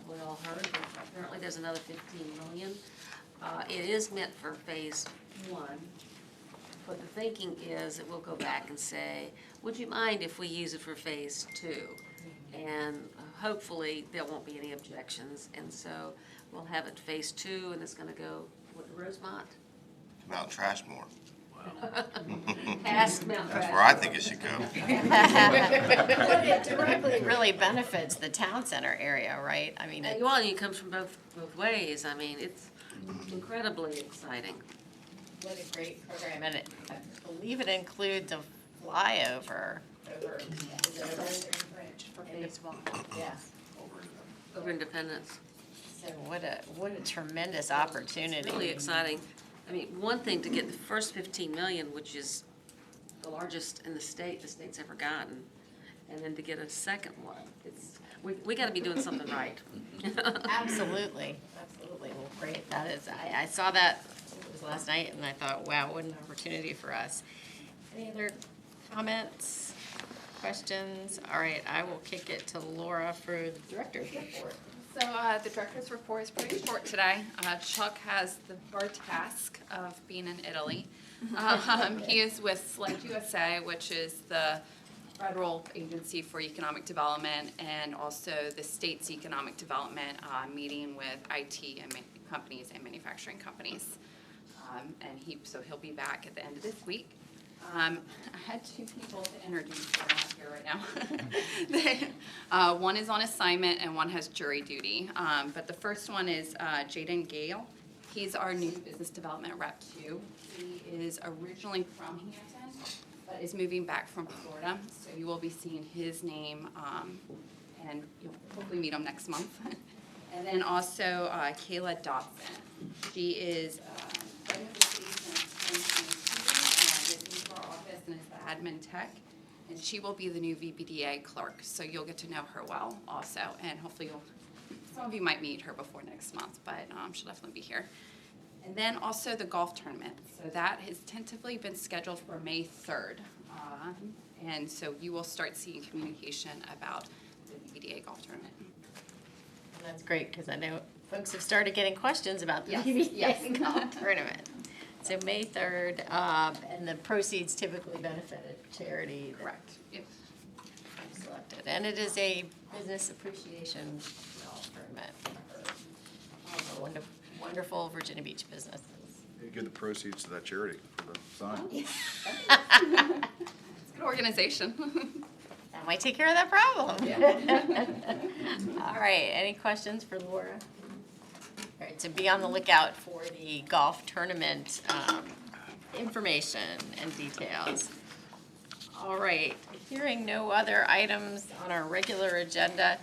we all heard. Apparently there's another 15 million. It is meant for phase 1, but the thinking is that we'll go back and say, would you mind if we use it for phase 2? And hopefully there won't be any objections, and so we'll have it phase 2, and it's gonna go, what, to Rosemont?
Mount Trashmore.
Past Mount
That's where I think it should go.
But it directly really benefits the town center area, right? I mean,
Well, it comes from both ways. I mean, it's incredibly exciting.
what a great program, and I believe it includes a flyover over, is it over Bridge for phase 1? Yeah.
Over Independence.
So what a tremendous opportunity.
It's really exciting. I mean, one thing to get the first 15 million, which is the largest in the state's ever gotten, and then to get a second one, we got to be doing something right.
Absolutely, absolutely. Well, great. That is, I saw that, it was last night, and I thought, wow, what an opportunity for us. Any other comments, questions? All right, I will kick it to Laura for the director's report.
So the director's report is pretty short today. Chuck has the hard task of being in Italy. He is with SLED USA, which is the federal agency for economic development, and also the state's economic development, meeting with IT and companies and manufacturing companies. And he'll be back at the end of this week. I had 2 people to introduce, they're not here right now. One is on assignment and one has jury duty. But the first one is Jaden Gale. He's our new business development rep too. He is originally from Hampton, but is moving back from Florida. So you will be seeing his name, and you'll hopefully meet him next month. And then also Kayla Dotson. She is and is in our office and is the admin tech. And she will be the new VBDA clerk, so you'll get to know her well also, and hopefully some of you might meet her before next month, but she'll definitely be here. And then also the golf tournament. So that has tentatively been scheduled for May 3rd. And so you will start seeing communication about the VBDA golf tournament.
That's great, because I know folks have started getting questions about the
Yes,
PBA
yes.
golf tournament. So May 3rd, and the proceeds typically benefit a charity.
Correct. Yep.
Selected. And it is a business appreciation golf tournament for all the wonderful Virginia Beach businesses.
You give the proceeds to that charity for the sign.
It's a good organization.
That might take care of that problem. All right, any questions for Laura? All right, so be on the lookout for the golf tournament information and details. All right, hearing no other items on our regular agenda,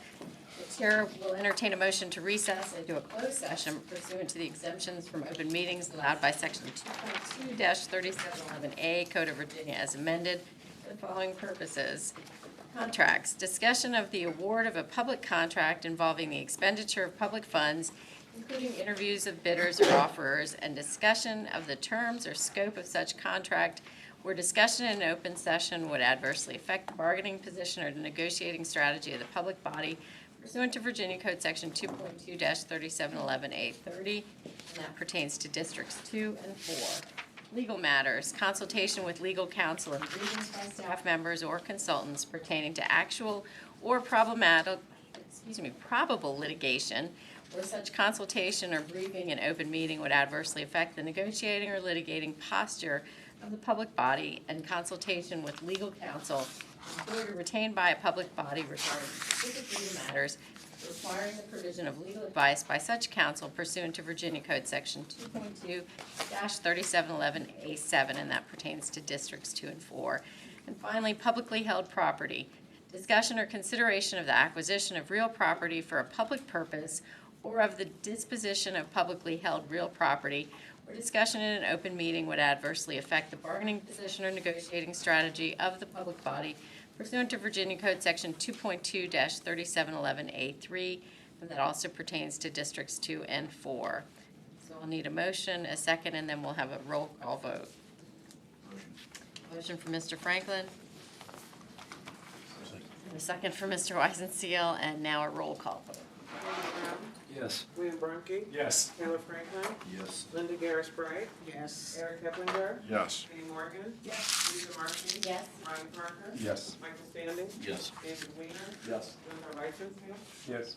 the chair will entertain a motion to recess into a closed session pursuant to the exemptions from open meetings allowed by section 2.2-3711A Code of Virginia as amended for the following purposes. Contracts, discussion of the award of a public contract involving the expenditure of public funds, including interviews of bidders or offerers, and discussion of the terms or scope of such contract where discussion in an open session would adversely affect the bargaining position or the negotiating strategy of the public body pursuant to Virginia Code Section 2.2-3711A30, and that pertains to Districts 2 and 4. Legal matters, consultation with legal counsel and briefings by staff members or consultants pertaining to actual or probable litigation, where such consultation or briefing in open meeting would adversely affect the negotiating or litigating posture of the public body, and consultation with legal counsel employed or retained by a public body regarding specific legal matters requiring the provision of legal advice by such counsel pursuant to Virginia Code Section 2.2-3711A7, and that pertains to Districts 2 and 4. And finally, publicly held property. Discussion or consideration of the acquisition of real property for a public purpose or of the disposition of publicly held real property, where discussion in an open meeting would adversely affect the bargaining position or negotiating strategy of the public body pursuant to Virginia Code Section 2.2-3711A3, and that also pertains to Districts 2 and 4. So I'll need a motion, a second, and then we'll have a roll call vote. Motion for Mr. Franklin. And a second for Mr. Weisenseal, and now a roll call vote.
Yes.
William Bronke?
Yes.
Taylor Franklin?
Yes.
Linda Garris Bright?
Yes.
Eric Heppinger?
Yes.
Kenny Morgan?
Yes.
Lisa Markey?
Yes.
Ronnie Parker?
Yes.
Michael Standing?
Yes.
David Weiner?
Yes.
Linda Weisenhunt?
Yes.